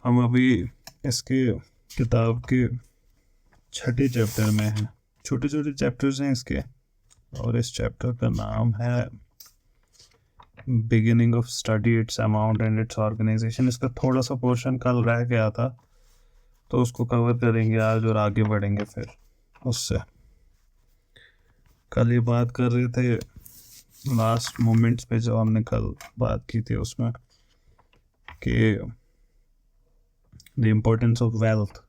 हम अभी इसके किताब के छठे चैप्टर में हैं। छोटे छोटे चैप्टर्स हैं इसके, और इस चैप्टर का नाम है beginning of study, it's amount and its organisation. इसका थोड़ा सा पोर्शन कल रह गया था, तो उसको कवर करेंगे आज और आगे बढ़ेंगे फिर उससे। कल ये बात कर रहे थे लास्ट मोमेंट्स पे, जो हमने कल बात की थी उसमें, कि the importance of wealth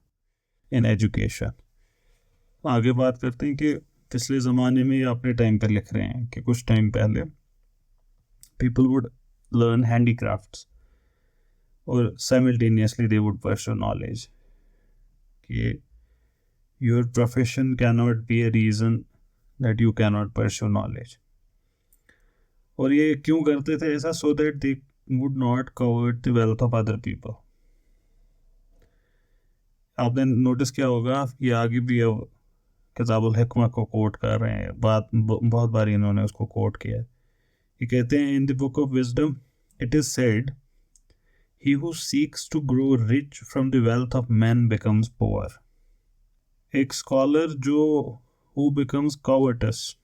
in education. आगे बात करते हैं कि पिछले ज़माने में या अपने टाइम पे लिख रहे हैं कि कुछ टाइम पहले पीपल वुड लर्न हैंडीक्राफ्ट्स और simultaneously they would pursue knowledge. कि your profession can not be a reason that you can not pursue knowledge. और ये क्यों करते थे ऐसा? So that they would not covet the wealth of other people. आपने notice किया होगा, ये आगे भी किताबुल हिकमा को कोट कर रहे हैं, बहुत बार इन्होंने उसको कोट किया है। ये कहते हैं, in the book of wisdom it is said, he who seeks to grow rich from the wealth of man becomes poor. एक स्कॉलर जो who becomes covetous,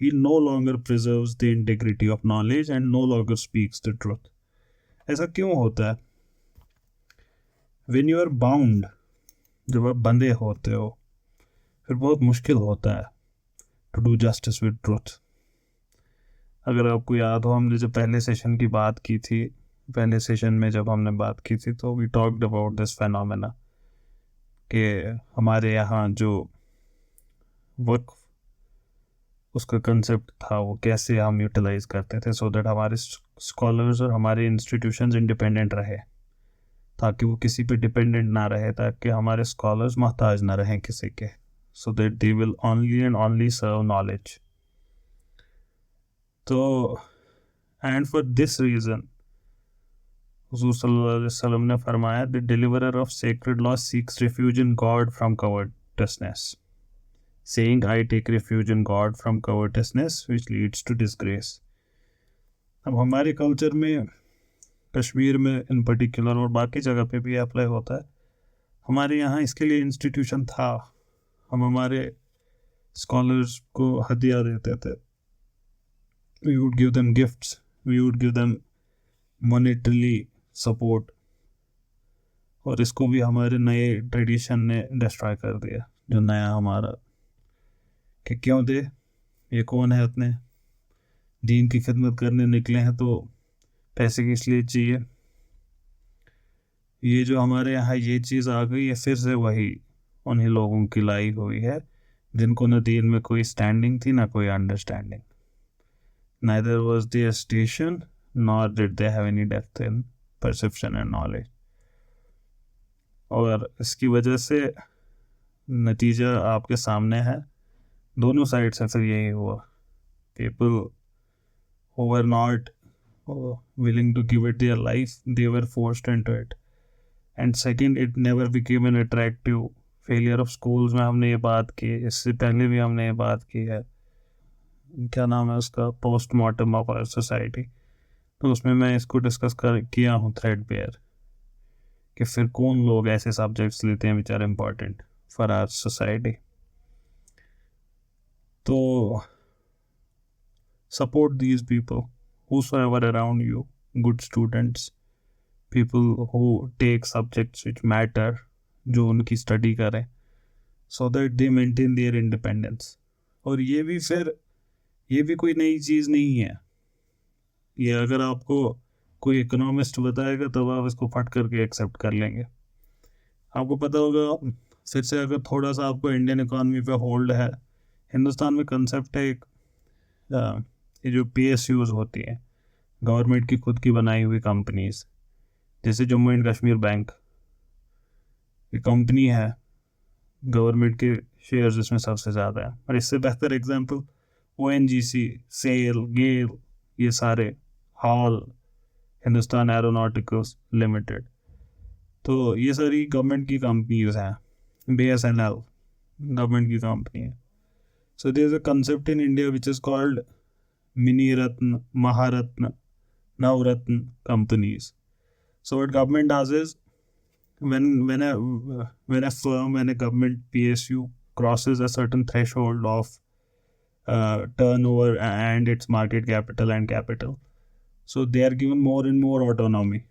he no longer preserves the integrity of knowledge and no longer speaks the truth. ऐसा क्यों होता है? When you are bound, जब आप बंधे होते हो, फिर बहुत मुश्किल होता है to do justice with truth. अगर आपको याद हो, हमने जब पहले सेशन की बात की थी, पहले सेशन में जब हमने बात की थी, तो we talked about this phenomena कि हमारे यहाँ जो वर्क उसका कंसेप्ट था वो कैसे हम यूटिलाइज करते थे, सो दैट हमारे स्कॉलर्स और हमारे इंस्टीट्यूशंस इंडिपेंडेंट रहे, ताकि वो किसी पे डिपेंडेंट ना रहे, ताकि हमारे स्कॉलर्स मोहताज ना रहें किसी के, so that they will only and only serve knowledge. तो एंड फॉर दिस रीज़न हुजूर सल्लल्लाहु अलैहि वसल्लम ने फरमाया, the deliverer of sacred law seeks refuge in God from covetousness, saying, I take refuge in God from covetousness, which leads to disgrace. अब हमारे culture में, कश्मीर में इन पर्टिकुलर और बाकी जगह पे भी अप्लाई होता है, हमारे यहाँ इसके लिए इंस्टीट्यूशन था। हम हमारे स्कॉलर्स को हदिया देते थे, we would give them gifts, we would give them monetary support, और इसको भी हमारे नए ट्रेडिशन ने डिस्ट्रॉय कर दिया, जो नया हमारा, कि क्यों दे, ये कौन है, उतने दीन की खिदमत करने निकले हैं तो पैसे किस लिए चाहिए। ये जो हमारे यहाँ ये चीज़ आ गई है, फिर से वही उन्हीं लोगों की लाई हुई है जिनको न दीन में कोई स्टैंडिंग थी, ना कोई understanding. Neither was there station nor did they have any depth in perception and knowledge. और इसकी वजह से नतीजा आपके सामने है, दोनों साइड से फिर यही हुआ। People who were not willing to give it their life, they were forced into it. And second, it never became an attractive failure of schools में हमने ये बात की, इससे पहले भी हमने ये बात की है, क्या नाम है उसका, पोस्टमार्टम ऑफ आवर सोसाइटी। तो उसमें मैं इसको डिस्कस किया हूँ थ्रेडबेयर, कि फिर कौन लोग ऐसे सब्जेक्ट्स लेते हैं which are important for our society. तो support these people whosoever around you, good students, people who take subjects which matter, जो उनकी स्टडी करें, so that they maintain their independence. और ये भी कोई नई चीज़ नहीं है। ये अगर आपको कोई इकोनॉमिस्ट बताएगा तब आप इसको फट करके एक्सेप्ट कर लेंगे। आपको पता होगा, फिर से अगर थोड़ा सा आपको इंडियन इकोनॉमी पे होल्ड है, हिंदुस्तान में कंसेप्ट है एक, ये जो PSUs होती हैं, गवर्नमेंट की खुद की बनाई हुई कंपनीज, जैसे जम्मू एंड कश्मीर बैंक, ये कंपनी है, गवर्नमेंट के शेयर्स इसमें सबसे ज़्यादा है। और इससे बेहतर एग्जांपल ONGC, सेल, गेल, ये सारे, हॉल, हिंदुस्तान एरोनॉटिकल्स लिमिटेड, तो ये सारी गवर्नमेंट की कंपनीज हैं। BSNL गवर्नमेंट की कंपनी है। So there is a concept in India which is called mini ratna, Maharatna, Navratna companies. So what government does is, when a firm, when a government PSU crosses a certain threshold of turnover and its market capital and capital, so they are given more and more autonomy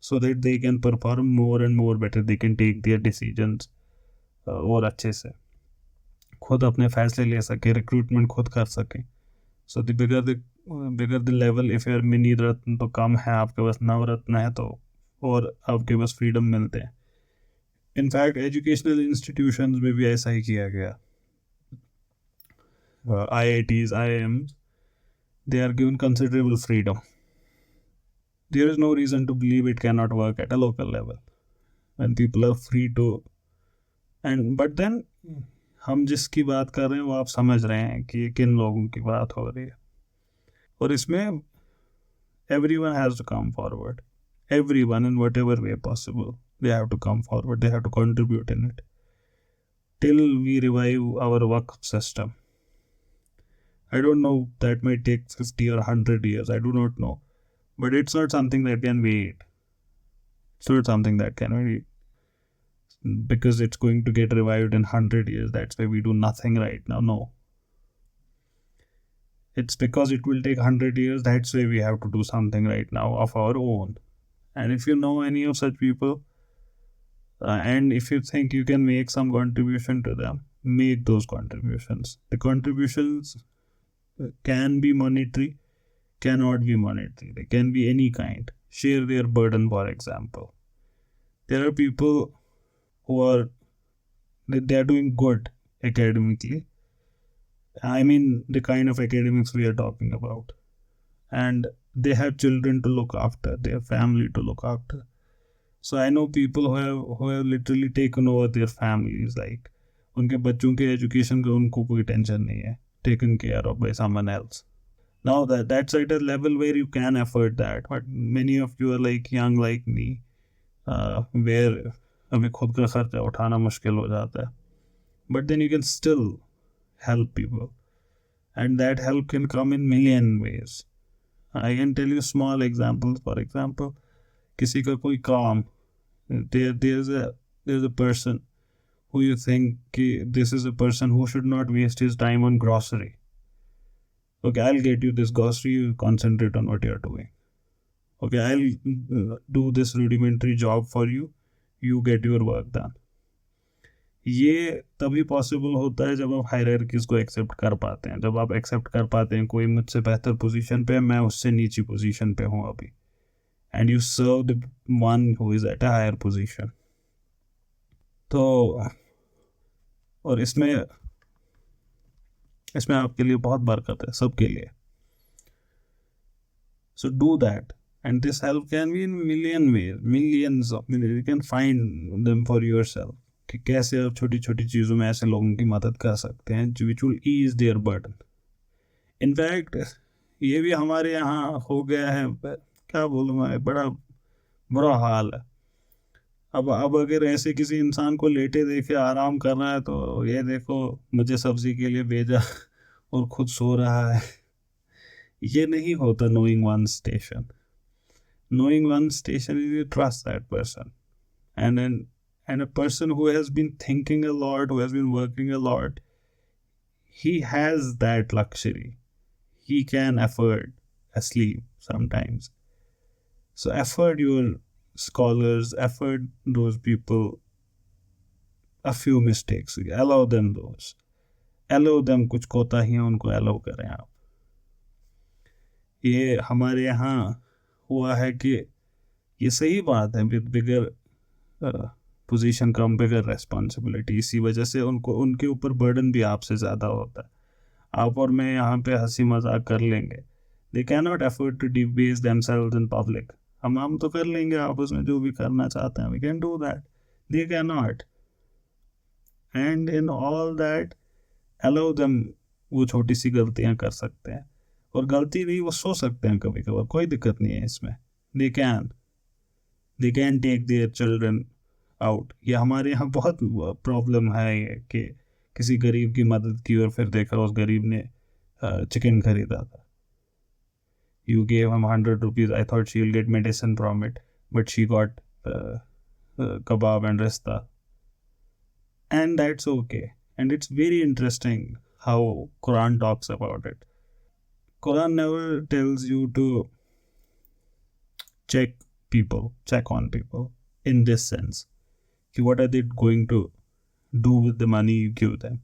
so that they can perform more and more better. They can take their decisions और अच्छे से खुद अपने फैसले ले सके, recruitment खुद कर सके. So the bigger the level, if your mini ratna तो कम है, आपके पास नवरत्न है तो और आपके पास फ्रीडम मिलते हैं. इनफैक्ट एजुकेशनल इंस्टीट्यूशंस में भी ऐसा ही किया गया. IITs, IIMs, they are given considerable freedom. There is no reason to believe it cannot work at a local level when people are free to. And but then हम जिसकी बात कर रहे हैं वो आप समझ रहे हैं कि ये किन लोगों की बात हो रही है. और इसमें everyone has to come forward. Everyone, in whatever way possible, they have to come forward. They have to contribute in it till we revive our work system. I don't know, that might take 50 or 100 years. I do not know. But it's not something that can wait. It's not something that can wait. Because it's going to get revived in 100 years. That's why we do nothing right now. No. It's because it will take 100 years. That's why we have to do something right now of our own. And if you know any of such people, and if you think you can make some contribution to them, make those contributions. The contributions can be monetary, cannot be monetary. They can be any kind. Share their burden, for example. There are people who are doing good academically. I mean, the kind of academics we are talking about. And they have children to look after, they have family to look after. So I know people who have literally taken over their families. Like, उनके बच्चों के education का उनको कोई tension नहीं है. Taken care of by someone else. Now that's at a level where you can afford that. But many of you are like young like me, where अभी खुद का खर्चा उठाना मुश्किल हो जाता है. But then you can still help people. And that help can come in million ways. I can tell you small examples. For example, किसी का कोई काम, there's a person who you think कि this is a person who should not waste his time on grocery. Okay, I'll get you this grocery, you concentrate on what you're doing. Okay, I'll do this rudimentary job for you, you get your work done. ये तभी possible होता है जब आप hierarchies को accept कर पाते हैं. जब आप एक्सेप्ट कर पाते हैं कोई मुझसे बेहतर पोजीशन पे है, मैं उससे नीची पोजीशन पे हूँ अभी, and you serve the one who is at a higher position. तो और इसमें आपके लिए बहुत बरकत है, सबके लिए. So do that. And this help can be in million ways, millions of millions. You can find them for yourself. कि कैसे आप छोटी छोटी चीज़ों में ऐसे लोगों की मदद कर सकते हैं which will ease their burden. In fact ये भी हमारे यहाँ हो गया है, क्या बोलूँ मैं, बड़ा बुरा हाल है. अब अगर ऐसे किसी इंसान को लेटे देखे आराम कर रहा है तो ये देखो मुझे सब्जी के लिए भेजा और खुद सो रहा है. ये नहीं होता knowing one station. Knowing one station is you trust that person. And a person who has been thinking a lot, who has been working a lot, he has that luxury. He can afford a sleep sometimes. So afford your scholars, afford those people a few mistakes. Allow them those. Allow them कुछ कोताहियां उनको allow करें आप. ये हमारे यहाँ हुआ है कि ये सही बात है, with bigger position come bigger responsibility. इसी वजह से उनके ऊपर बर्डन भी आपसे ज़्यादा होता है. आप और मैं यहाँ पे हंसी मजाक कर लेंगे. They can not afford to debase themselves in public. हम तो कर लेंगे आपस में जो भी करना चाहते हैं, we can do that. They can not. And in all that allow them वो छोटी सी गलतियाँ कर सकते हैं. और गलती नहीं, वो सो सकते हैं कभी कभार, कोई दिक्कत नहीं है इसमें. They can take their children out. ये हमारे यहाँ बहुत प्रॉब्लम है ये कि किसी गरीब की मदद की और फिर देखा उस गरीब ने चिकन खरीदा था. You gave him 100 rupees. I thought she'll get medicine from it, but she got kebab and rista, and that's okay. And it's very interesting how Quran talks about it. Quran never tells you to check on people in this sense. What are they going to do with the money you give them?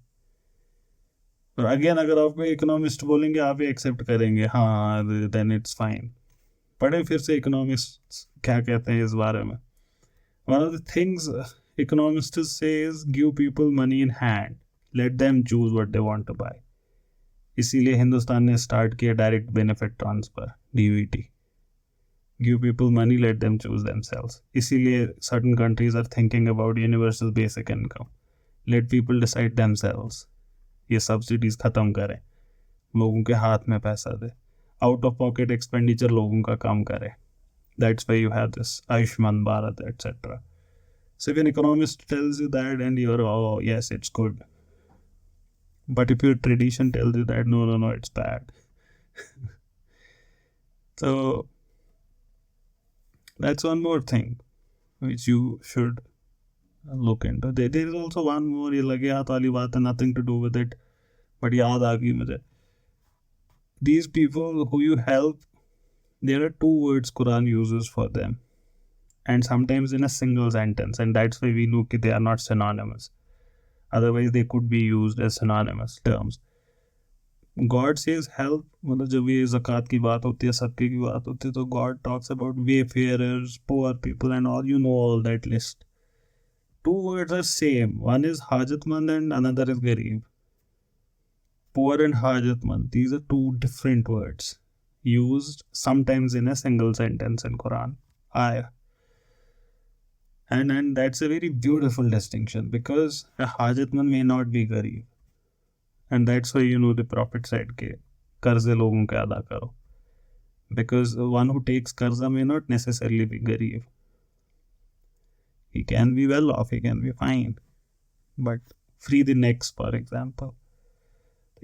और again अगर आपको economist बोलेंगे आप ये accept करेंगे, हाँ then it's fine. पढ़े फिर से इकोनॉमिस्ट क्या कहते हैं इस बारे में. One of the things economists say is give people money in hand, let them choose what they want to buy. इसीलिए हिंदुस्तान ने स्टार्ट किया direct benefit transfer, DBT. Give people money, let them choose themselves. इसीलिए certain countries are thinking about universal basic income. Let people decide themselves. ये subsidies खत्म करें, लोगों के हाथ में पैसा दे, आउट ऑफ पॉकेट एक्सपेंडिचर लोगों का कम करे. That's why you have this Ayushman Bharat etcetera. So if an economist tells you that and you're, oh yes, it's good. But if your tradition tells you that, no, it's bad. So that's one more thing which you should look into. There is also one more, ये लगे हाथ वाली बात है, nothing to do with it, but याद आ गई मुझे. These people who you help, there are two words Quran uses for them, and sometimes in a single sentence, and that's why we know that they are not synonymous. Otherwise they could be used as synonymous terms. God says help, मतलब जब ये ज़कात की बात होती है, सबके की बात होती है, तो God talks about wayfarers, poor people and all, you know all that list. Two words are same, one is hajatmand and another is garib. Poor and hajatmand, these are two different words used sometimes in a single sentence in Quran. Ayah. And that's a very beautiful distinction, because a hajatmand may not be garib. And that's why the Prophet said ke कर्जे लोगों के अदा करो, because the one who takes कर्जा may not necessarily be garib. He can be well off, he can be fine, but free the necks, for example.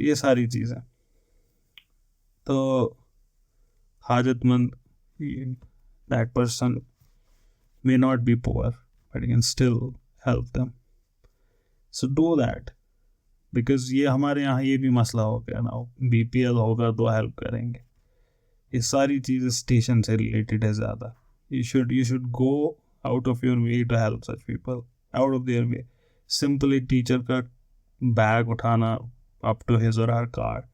ये सारी चीज़ें. तो हाजतमंद, that person may not be poor, but you can still help them. So do that. Because ये हमारे यहाँ ये भी मसला हो गया ना, BPL होगा तो हेल्प करेंगे. ये सारी चीज़ें स्टेशन से रिलेटेड है ज़्यादा. You should go out of your way to help such people, out of their way. Simple एक टीचर का बैग उठाना अप टू हिज और हर कार,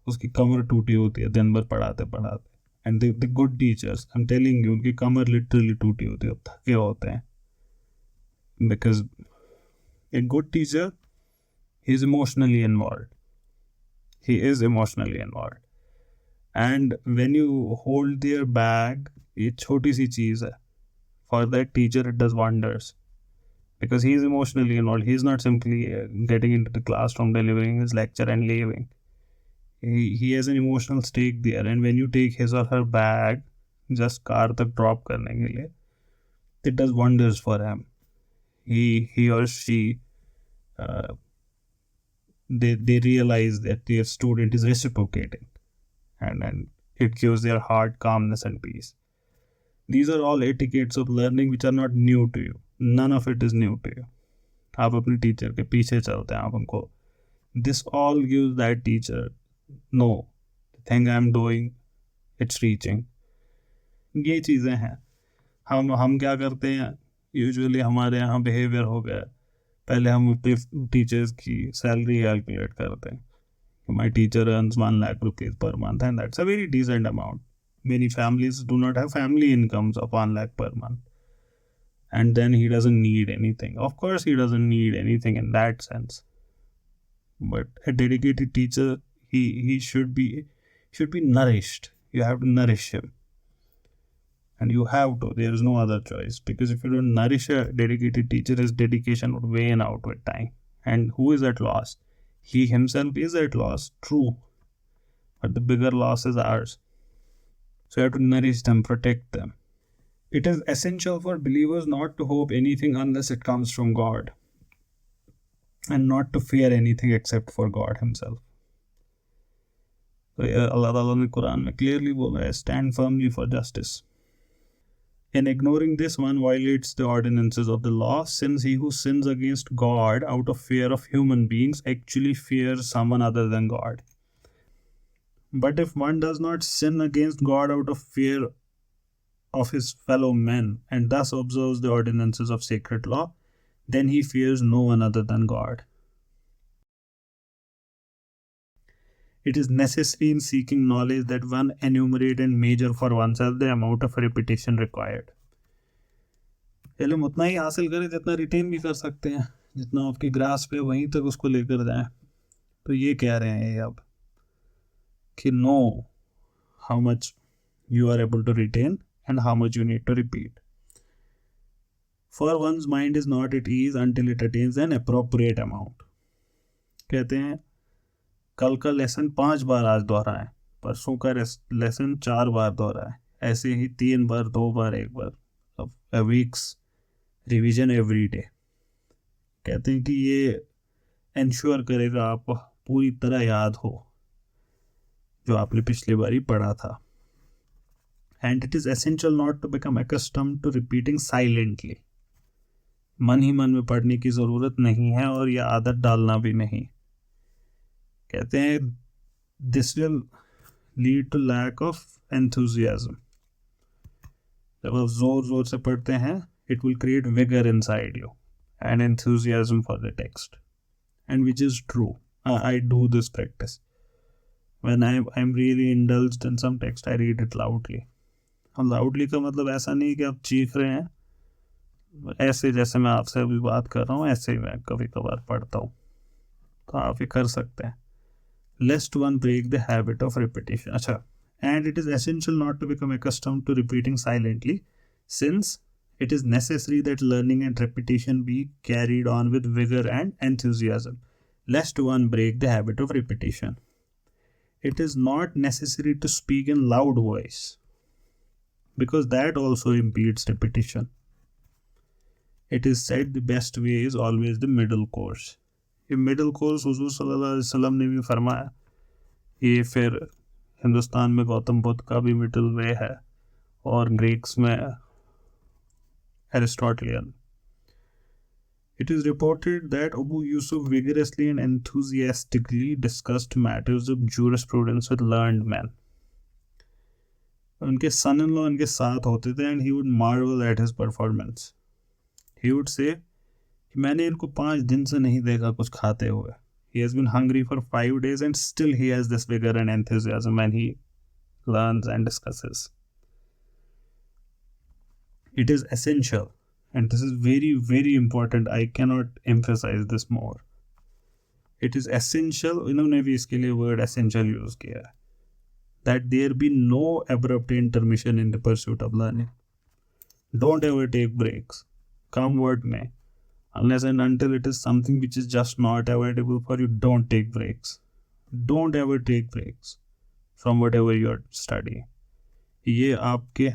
उसकी कमर टूटी होती है दिन भर पढ़ाते पढ़ाते. And the good teachers, I am telling you, उनकी कमर लिटरली टूटी होती है, थके होते हैं. Because a good teacher, he is emotionally involved. He is emotionally involved. And when you hold their bag, ये छोटी सी चीज़ है. For that teacher, it does wonders. Because he is emotionally involved. He is not simply getting into the classroom, delivering his lecture and leaving. He has an emotional stake there. And when you take his or her bag, just car तक drop करने के लिए, it does wonders for him. He or she, they realize that their student is reciprocating, and it gives their heart calmness and peace. These are all etiquettes of learning which are not new to you. None of it is new to you. आप अपने teacher के पीछे चलते हैं, आप उनको, this all gives that teacher, no, the thing I'm doing, it's reaching. ये चीज़ें हैं. हम क्या करते हैं यूजुअली, हमारे यहाँ बिहेवियर हो गया, पहले हम टीचर्स की सैलरी कैलकुलेट करते हैं. My teacher earns 1 lakh rupees per month, and that's a very decent amount. Many families do not have family incomes of 1 lakh per month, and then he doesn't need anything. Of course he doesn't need anything in that sense, but a dedicated teacher, he should be nourished. You have to nourish him. And you have to, there is no other choice, because if you don't nourish a dedicated teacher, his dedication would wane out with time. And who is at loss? He himself is at loss, true, but the bigger loss is ours. So you have to nourish them, protect them. It is essential for believers not to hope anything unless it comes from God, and not to fear anything except for God himself. So Allah Ta'ala ने कुरान में clearly बोला है, stand firmly for justice. In ignoring this, one violates the ordinances of the law, since he who sins against God out of fear of human beings actually fears someone other than God. But if one does not sin against God out of fear of his fellow men, and thus observes the ordinances of sacred law, then he fears no one other than God. It is necessary in seeking knowledge that one enumerate and measure for oneself the amount of repetition required. इल्म उतना ही हासिल करें जितना retain भी कर सकते हैं, जितना आपकी ग्रास पे वहीं तक उसको लेकर जाएं. तो ये कह रहे हैं ये अब कि know how much you are able to retain and how much you need to repeat. For one's mind is not at ease until it attains an appropriate amount. कहते हैं कल का लेसन 5 बार आज दोहराएं, परसों का लेसन 4 बार दोहराएं, ऐसे ही 3 बार, 2 बार, 1 बार, a week's revision every day. कहते हैं कि ये इंश्योर करेगा आप पूरी तरह याद हो जो आपने पिछली बारी पढ़ा था. And it is essential not to become accustomed to repeating silently. मन ही मन में पढ़ने की ज़रूरत नहीं है और यह आदत डालना भी नहीं. कहते हैं this will lead to lack of enthusiasm. जब आप जोर जोर से पढ़ते हैं it will create vigor inside you and enthusiasm for the text, and which is true. I do this practice. When I'm really indulged in some text, I read it loudly. Loudly का मतलब ऐसा नहीं कि आप चीख रहे हैं, ऐसे जैसे मैं आपसे अभी बात कर रहा हूँ ऐसे ही मैं कभी कभार पढ़ता हूँ, तो आप ये कर सकते हैं. Lest one break the habit of repetition. अच्छा, and it is essential not to become accustomed to repeating silently, since it is necessary that learning and repetition be carried on with vigor and enthusiasm, lest one break the habit of repetition. It is not necessary to speak in loud voice, because that also impedes repetition. It is said the best way is always the middle course. ये middle course हुजूर सल्लल्लाहु अलैहि वसल्लम ने भी फरमाया. ये फिर हिंदुस्तान में गौतम बुद्ध का भी middle way है और ग्रीक्स में एरिस्टोटलियन. It is reported that Abu Yusuf vigorously and enthusiastically discussed matters of jurisprudence with learned men. उनके सन इन लॉ उनके साथ होते थे and he would Marvel at his performance. He would say कि मैंने इनको 5 दिन से नहीं देखा कुछ खाते हुए. He has been hungry for 5 days and still he has this vigor and enthusiasm when he learns and discusses. It is essential, and this is very very important. I cannot emphasize this more. It is essential, इन्होंने भी इसके लिए word essential use किया है, that there be no abrupt intermission in the pursuit of learning. Don't ever take breaks, come what may. Unless and until it is something which is just not avoidable for you, don't take breaks. Don't ever take breaks from whatever you are studying. ये आपके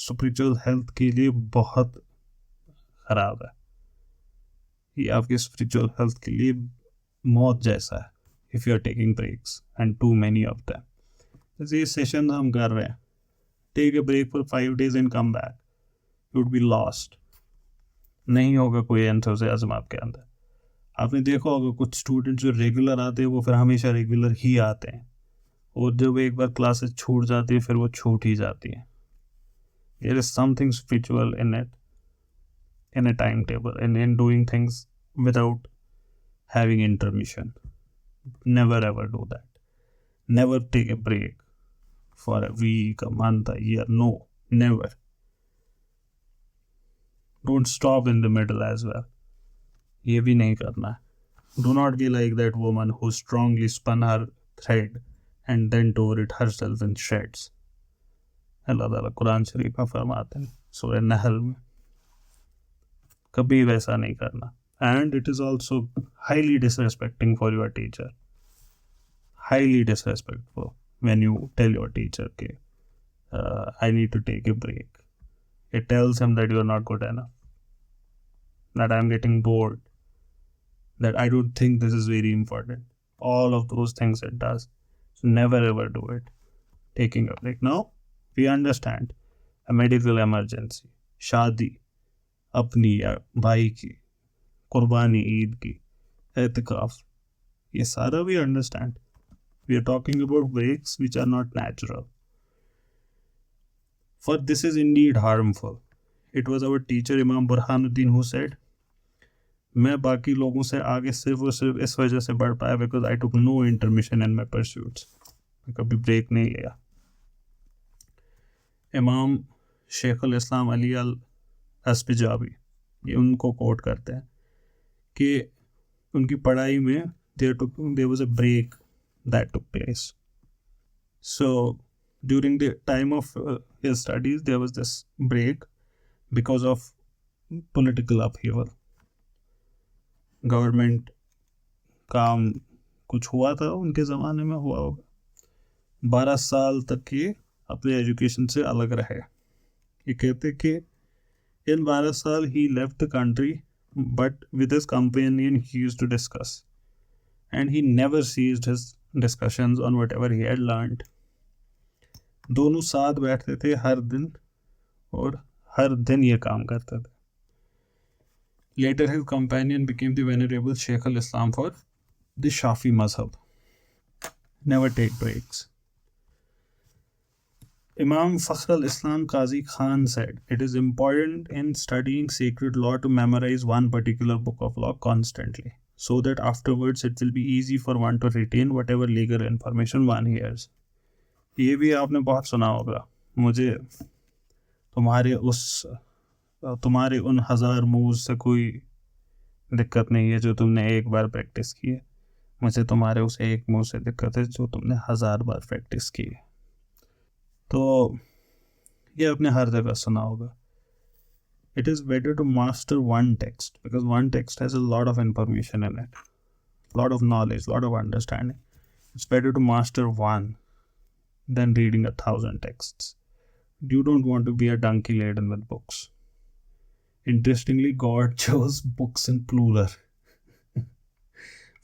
spiritual health के लिए बहुत खराब है. ये आपके spiritual health के लिए मौत जैसा है if you are taking breaks and too many of them. जैसे ये सेशन हम कर रहे हैं, take a break for 5 days and come back, you would be lost. नहीं होगा कोई एंथुसियाज्म आपके अंदर. आपने देखा होगा कुछ स्टूडेंट्स जो रेगुलर आते हैं वो फिर हमेशा रेगुलर ही आते हैं, और जब एक बार क्लासेस छूट जाती है फिर वो छूट ही जाती है. There is something spiritual in it, in a time table, in doing things without having intermission. Never ever do that. Never take a break for a week, a month, a year. No, never. Don't stop in the middle as well. ये भी नहीं करना है. Do not be like that woman who strongly spun her thread and then tore it herself in shreds. अल्लाह ताला कुरान शरीफ में फरमाते हैं सूरह नहल में, कभी वैसा नहीं करना. And it is also highly disrespecting for your teacher. Highly disrespectful when you tell your teacher okay, I need to take a break. It tells him that you are not good enough, that I am getting bored, that I don't think this is very important. All of those things it does. So never ever do it. Taking a break. Now we understand medical emergency, शादी अपनी या भाई की, कुर्बानी ईद की, एहतिकाफ, ये सारा we understand. We are talking about breaks which are not natural. For this is indeed harmful. It was our teacher Imam Burhanuddin who said, मैं बाकी लोगों से आगे सिर्फ और सिर्फ इस वजह से बढ़ पाया because I took no intermission in my pursuits. मैं कभी ब्रेक नहीं लिया. इमाम शेख अल इस्लाम अली अल अस्पिजाबी, ये उनको कोट करते हैं कि उनकी पढ़ाई में there was a break that took place. So during the time of his studies there was this break because of political upheaval. Government काम कुछ हुआ था उनके ज़माने में, हुआ होगा. 12 साल तक ये अपने एजुकेशन से अलग रहे. ये कहते कि इन 12 साल he left the country but with his companion he used to discuss and he never ceased his discussions on whatever he had learned. दोनों साथ बैठते थे हर दिन और हर दिन ये काम करते थे. Later his companion became the venerable Shaykh al-Islam for the Shafi mazhab. Never take breaks. Imam Fakhr al-Islam Qazi Khan said, it is important in studying sacred law to memorize one particular book of law constantly, so that afterwards it will be easy for one to retain whatever legal information one hears. ये भी आपने बहुत सुना होगा. मुझे तुम्हारे उन 1000 move से कोई दिक्कत नहीं है जो तुमने एक बार प्रैक्टिस की है. मुझे तुम्हारे उस एक मूव से दिक्कत है जो तुमने 1000 बार प्रैक्टिस की है. तो ये आपने हर जगह सुना होगा. It is better to master one text because one text has a lot of information in it, lot of knowledge, lot of understanding. It's better to master one than reading 1000 texts. You don't want to be a donkey laden with books. Interestingly, God chose books in plural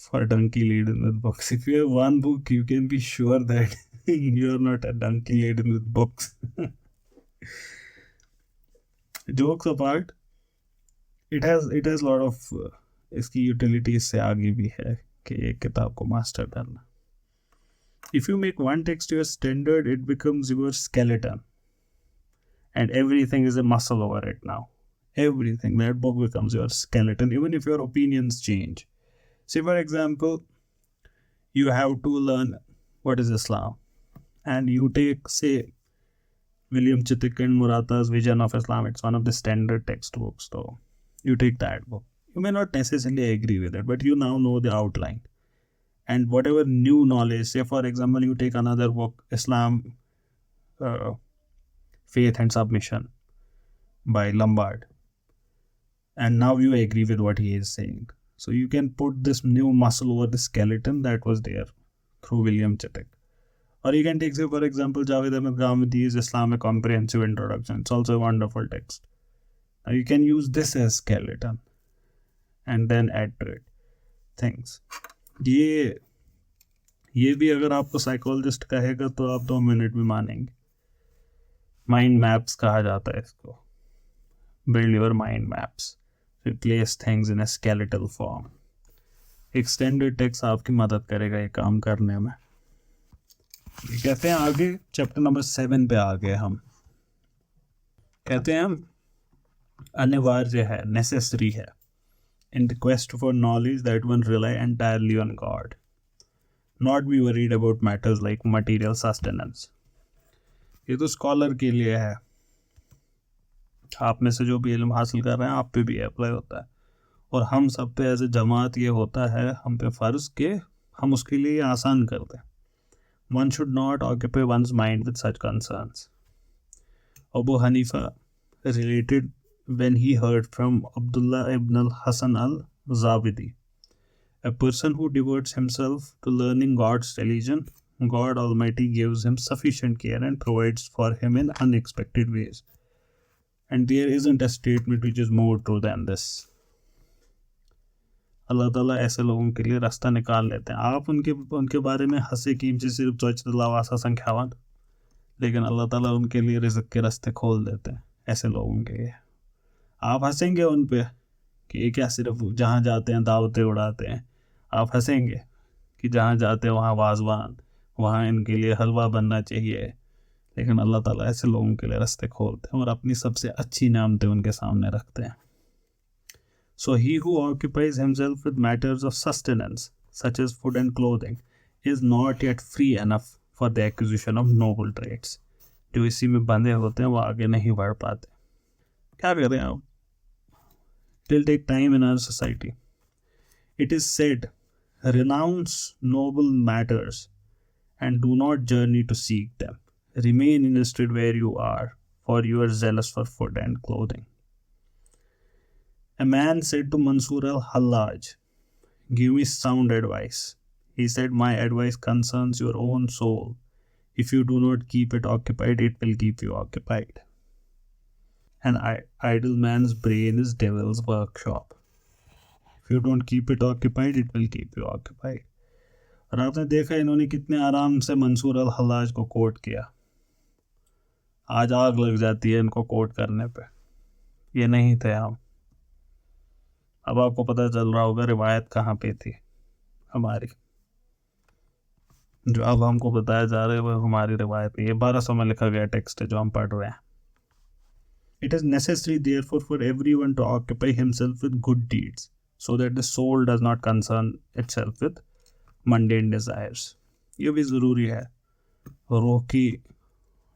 for donkey laden with books. If you have one book, you can be sure that you are not a donkey laden with books. Jokes apart, it has lot of इसकी utility इससे आगे भी है कि एक किताब को master करना. If you make one text your standard, it becomes your skeleton. And everything is a muscle over it now. Everything. That book becomes your skeleton, even if your opinions change. Say, for example, you have to learn what is Islam. And you take, say, William Chittick and Murata's Vision of Islam. It's one of the standard textbooks. So you take that book. You may not necessarily agree with it, but you now know the outline. And whatever new knowledge, say, for example, you take another book, Islam, Faith and Submission by Lombard, and now you agree with what he is saying. So you can put this new muscle over the skeleton that was there through William Chittick. Or you can take, say, for example, Javed Ahmed Ghamdi's Islamic Comprehensive Introduction. It's also a wonderful text. Now you can use this as skeleton and then add to it things. ये भी अगर आपको psychologist कहेगा तो आप 2 minute में मानेंगे. Mind maps कहा जाता है इसको. Build your mind maps, replace things in a skeletal form. Extended text आपकी मदद करेगा ये काम करने में. कहते हैं आगे चैप्टर नंबर 7 पे आ गए हम. कहते हैं हम अनिवार्य है, नेसेसरी है, in the quest for knowledge that one rely entirely on God, not be worried about matters like material sustenance. ये तो स्कॉलर के लिए है. आप में से जो भी इल्म हासिल कर रहे हैं आप पे भी अप्लाई होता है, और हम सब पे एज ए जमात ये होता है, हम पे फ़र्ज़ के हम उसके लिए आसान कर दें. One should not occupy one's mind with such concerns. Abu Hanifa related when he heard from Abdullah ibn al-Hasan al-Zabidi, a person who devotes himself to learning God's religion, God Almighty gives him sufficient care and provides for him in unexpected ways. And there isn't a statement which is more true than this. अल्लाह ताला ऐसे लोगों के लिए रास्ता निकाल लेते हैं. आप उनके बारे में हंसे कीमती सिर्फ 24 संख्यावान, लेकिन अल्लाह ताला उनके लिए रिज़्क़ के रास्ते खोल देते हैं ऐसे लोगों के लिए। आप हंसेंगे उन पे कि ये क्या सिर्फ जहाँ जाते हैं दावतें उड़ाते हैं। आप हंसेंगे कि जहाँ जाते हैं वहाँ वाजवान, वहाँ इनके लिए हलवा बनना चाहिए। लेकिन अल्लाह ताला ऐसे लोगों के लिए रास्ते खोलते हैं और अपनी सबसे अच्छी नेमतें उनके सामने रखते हैं। So he who occupies himself with matters of sustenance, such as food and clothing, is not yet free enough for the acquisition of noble traits. जो इसी में बंधे होते हैं वो आगे नहीं बढ़ पाते। क्या करें आप? It will take time in our society. It is said, renounce noble matters and do not journey to seek them. Remain instead where you are, for you are zealous for food and clothing. A man said to Mansur al-Hallaj, give me sound advice. He said, my advice concerns your own soul. If you do not keep it occupied, it will keep you occupied. An idle man's brain is devil's workshop. If you don't keep it occupied, it will keep you occupied. और आपने देखा इन्होंने कितने आराम से मंसूर अल हल्लाज को coat किया। आज आग लग जाती है इनको कोट करने पे। ये नहीं थे हम। अब आपको पता चल रहा होगा रिवायत कहाँ पे थी हमारी। जो अब हमको बताया जा रहा है वो हमारी रिवायत है। ये 1200 में लिखा गया टेक्स्ट है जो हम पढ़ रहे हैं। It is necessary therefore for everyone to occupy himself with good deeds, so that the soul does not concern itself with mundane desires. ये भी ज़रूरी है। रूह की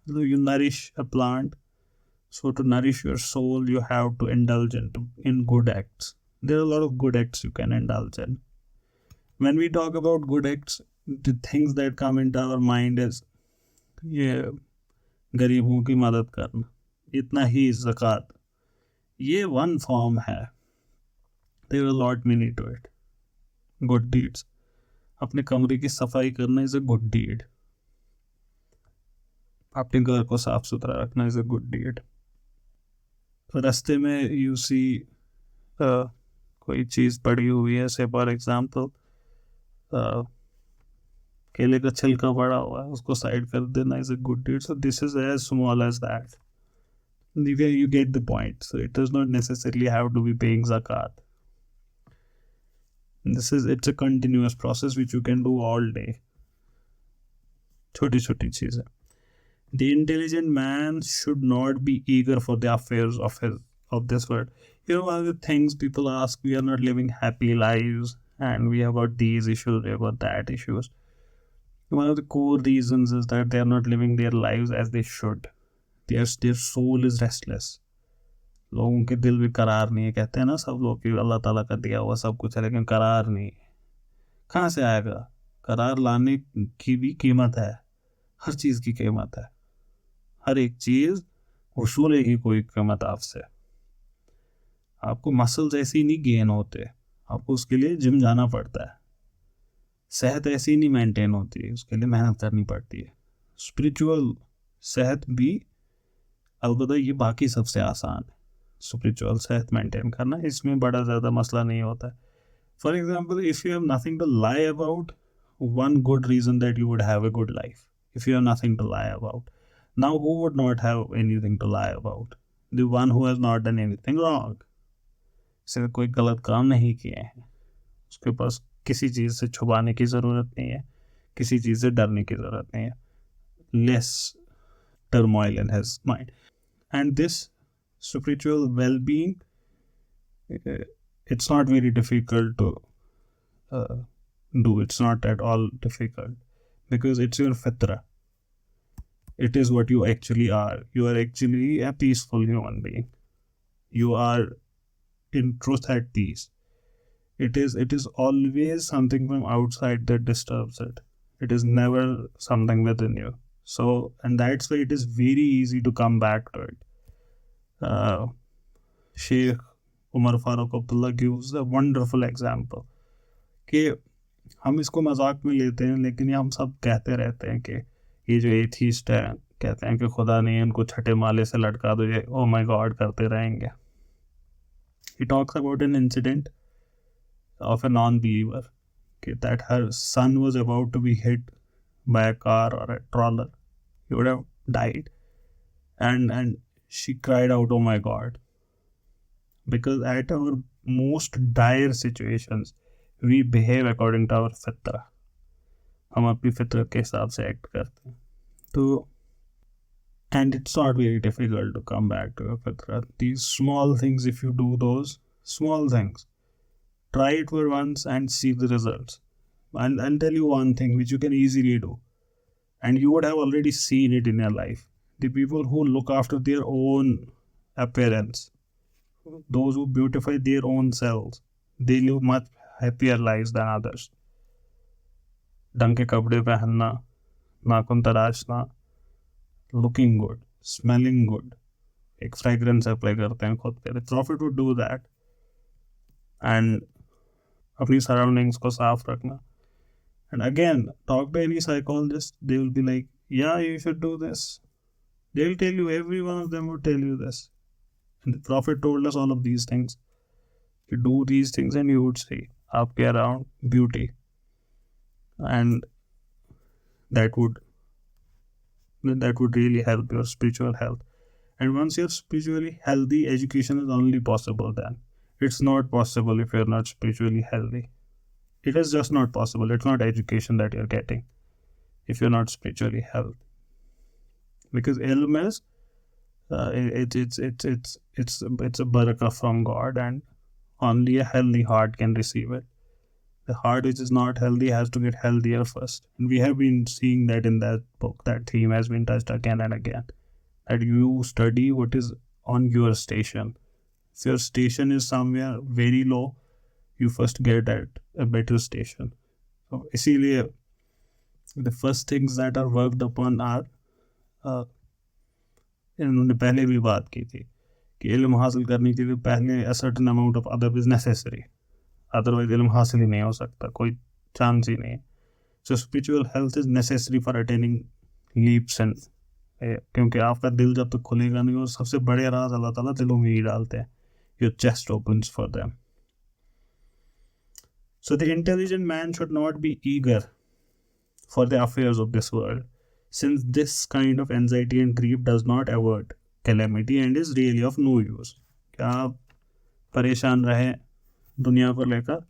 you nourish a plant, so to nourish your soul you have to indulge in good acts. There are a lot of good acts you can indulge in. When we talk about good acts, the things that come into our mind is ये गरीबों की मदद करना, इतना ही ज़कात, ये one form है। There are a lot many to it. Good deeds. अपने कमरे की सफाई करना इज़ अ गुड डीड। अपने घर को साफ सुथरा रखना इज़ अ गुड डीड। रास्ते में यू सी कोई चीज़ पड़ी हुई है, से फॉर एग्जाम्पल केले का छिलका पड़ा हुआ है, उसको साइड कर देना is a good deed. So this is as small as that. You get the point. So it does not necessarily have to be paying zakat. It's a continuous process which you can do all day. छोटी छोटी चीज़ें। The intelligent man should not be eager for the affairs of this world. You know, one of the things people ask, we are not living happy lives and we have got these issues, we have got that issues. One of the core reasons is that they are not living their lives as they should. Their soul is restless. लोगों के दिल भी करार नहीं है। कहते हैं ना सब लोग कि अल्लाह ताला का दिया हुआ सब कुछ है लेकिन करार नहीं। कहाँ से आएगा? करार लाने की भी कीमत है। हर चीज़ की कीमत है। हर एक चीज़ वसूलेगी कोई कीमत आपसे। आपको मसल्स ऐसे ही नहीं गेन होते, आपको उसके लिए जिम जाना पड़ता है। सेहत ऐसी ही नहीं मेंटेन होती है, उसके लिए मेहनत करनी पड़ती है। स्पिरिचुअल सेहत भी अलबत्ता ये बाकी सबसे आसान है। स्पिरिचुअल सेहत मेंटेन करना, इसमें बड़ा ज़्यादा मसला नहीं होता है। For example, if you have nothing to lie about, one good reason that you would have a good life, if you have nothing to lie about. Now who would not have anything to lie about? The one who has not done anything wrong. सिर्फ कोई गलत काम नहीं किए हैं, उसके पास किसी चीज़ से छुपाने की ज़रूरत नहीं है, किसी चीज़ से डरने की ज़रूरत नहीं है। Less turmoil in his mind. And this spiritual well-being, it's not very difficult to do. It's not at all difficult because it's your fitra. It is what you actually are. You are actually a peaceful human being. You are in truth at peace. It is always something from outside that disturbs it. It is never something within you. So, and that's why it is very easy to come back to it. Sheikh Umar Farooq Abdullah gives a wonderful example कि हम इसको मजाक में लेते हैं लेकिन ये हम सब कहते रहते हैं कि ये जो एथीस्ट है कहते हैं कि खुदा नहीं, इनको छठे माले से लटका दो, ये ओ माय गॉड करते रहेंगे। He talks about an incident of a non-believer that her son was about to be hit by a car or a trawler. He would have died, and she cried out, "Oh my God!" Because at our most dire situations, we behave according to our fitra. हम अपनी फितरत के हिसाब से act करते हैं. तो and it's not very difficult to come back to your fitra. These small things, if you do those small things, try it for once and see the results. I'll tell you one thing which you can easily do, and you would have already seen it in your life. The people who look after their own appearance, those who beautify their own selves, they live much happier lives than others. ढंग के कपड़े पहनना, नाखून तराशना, looking good, smelling good, एक fragrance apply करते हैं खुद पे. The prophet would do that. And अपनी सराउंडिंग्स को साफ रखना. And again, talk to any psychologist, they will be like, yeah, you should do this. They will tell you, every one of them will tell you this. And the Prophet told us all of these things. You do these things and you would see आपके around beauty. And that would really help your spiritual health. And once you're spiritually healthy, education is only possible then. It's not possible if you're not spiritually healthy. It is just not possible. It's not education that you're getting if you're not spiritually healthy. Because ilm is it's a barakah from God, and only a healthy heart can receive it. The heart which is not healthy has to get healthier first. And we have been seeing that in that book. That theme has been touched again and again. That you study what is on your station. If your station is somewhere very low, you first get at a better station. So, इसीलिए the first things that are worked upon are इन्होंने पहले भी बात की थी कि इल्म हासिल करने के लिए पहले a certain amount of adab is necessary. Otherwise इल्म हासिल ही नहीं हो सकता, कोई चांस ही नहीं है. सो spiritual health is necessary for attaining leaps and, क्योंकि आपका दिल जब तक खुलेगा नहीं, और सबसे बड़े राज अल्लाह ताला दिलों में ही डालते हैं. Your chest opens for them. So the intelligent man should not be eager for the affairs of this world, since this kind of anxiety and grief does not avoid calamity and is really of no use. क्या आप परेशान रहें दुनिया को लेकर,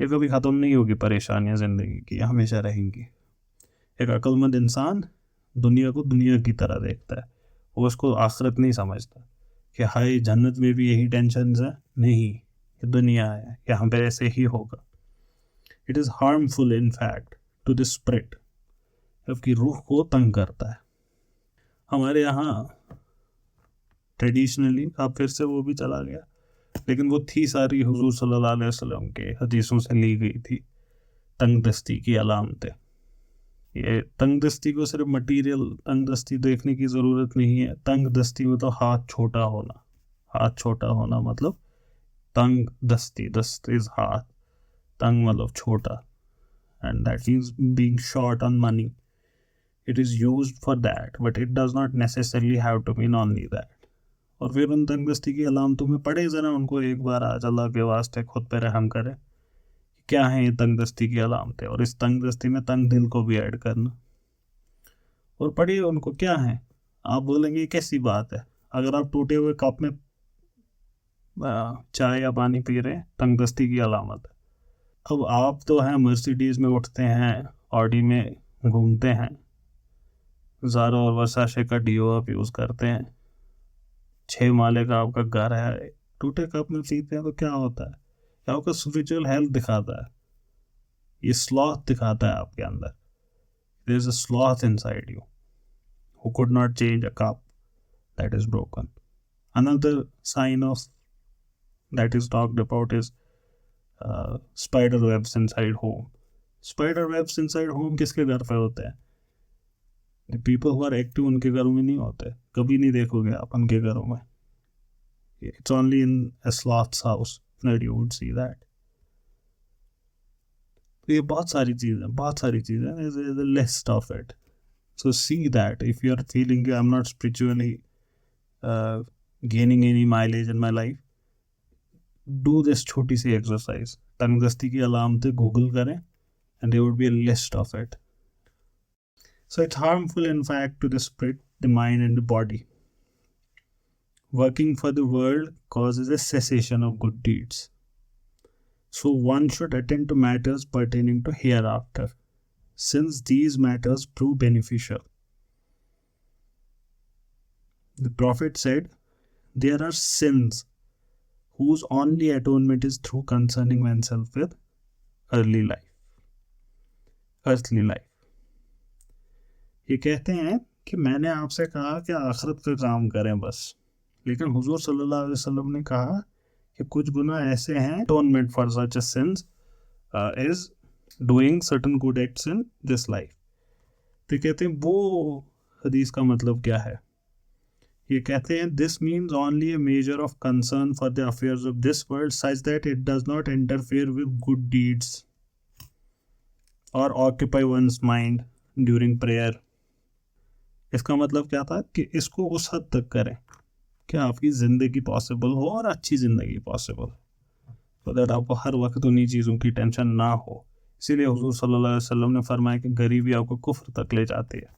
ये कभी ख़त्म नहीं होगी. परेशानियां ज़िंदगी की हमेशा रहेंगी. एक अक्लमंद इंसान दुनिया को दुनिया की तरह देखता है, वो उसको आखिरत नहीं समझता कि हाय जन्नत में भी यही टेंशन है. नहीं, ये दुनिया है, यहाँ पे ऐसे ही होगा. It is harmful in fact to the spirit, आपकी रूह को तंग करता है. हमारे यहाँ ट्रेडिशनली, अब फिर से वो भी चला गया, लेकिन वो थी सारी हुजूर सल्लल्लाहु अलैहि वसल्लम के हदीसों से ली गई थी. तंगदस्ती की अलामतें. ये तंगदस्ती को सिर्फ मटीरियल तंगदस्ती देखने की ज़रूरत नहीं है. तंगदस्ती मतलब हाथ छोटा होना. हाथ छोटा होना मतलब तंगदस्ती. दस्त इज हाथ, तंग मतलब छोटा, and that means being short on money. It is used for that, but it does not necessarily have to mean only that. और फिर उन तंगदस्ती की अलामतों में पढ़े ज़रा उनको एक बार, आज अल्लाह के वास्ते खुद पे रहम करे. क्या है ये तंगदस्ती की अलामतें, और इस तंगदस्ती में तंग दिल को भी ऐड करना. और पढ़िए उनको क्या है. आप बोलेंगे कैसी बात है, अगर आप टूटे हुए कप में चाय या पानी पी रहे हैं, तंगदस्ती की अलामत है. अब आप तो हैं मर्सिडीज़ में उठते हैं, ऑडी में घूमते हैं, ज़ारा और वर्साशे का डीओ आप यूज़ करते हैं, 6 माले का आपका घर है, टूटे कप में पीते हैं, तो क्या होता है. क्या आपका स्पिरिचुअल हेल्थ दिखाता है, ये स्लॉथ दिखाता है आपके अंदर. There is a sloth inside you who could not change a cup that is broken. Another sign of that is talked about is spider webs inside home. Spider webs inside home किसके घर पे होते हैं. The people who are active उनके घरों में नहीं होते, कभी नहीं देखोगे आप उनके घरों में. It's only in a sloth's house that you would see that. तो ये बहुत सारी चीज़ें, there's a list of it. So see that if you are feeling I'm not spiritually gaining any mileage in my life, do this छोटी सी exercise. तंगदस्ती की अलामतें Google करें and there would be a list of it. So it's harmful in fact to the spirit the mind and the body. Working for the world causes a cessation of good deeds. So one should attend to matters pertaining to hereafter, since these matters prove beneficial. The Prophet said, there are sins whose only atonement is through concerning oneself with earthly life. ये कहते हैं कि मैंने आपसे कहा कि आखिरत का काम करें बस, लेकिन हुजूर सल्लल्लाहु अलैहि वसल्लम ने कहा कि कुछ गुनाह ऐसे हैं, atonement for such a sins is doing certain good acts in this life. तो कहते हैं वो हदीस का मतलब क्या है? ये कहते हैं this means only a measure of concern for the affairs of this world such that it does not interfere with good deeds or occupy one's mind during prayer. इसका मतलब क्या था कि इसको उस हद तक करें कि आपकी ज़िंदगी पॉसिबल हो और अच्छी ज़िंदगी पॉसिबल, सो दैट आपको हर वक्त उन्हीं चीज़ों की टेंशन ना हो. इसीलिए हुजूर सल्लल्लाहु अलैहि वसल्लम ने फरमाया कि गरीबी आपको कुफ्र तक ले जाती है,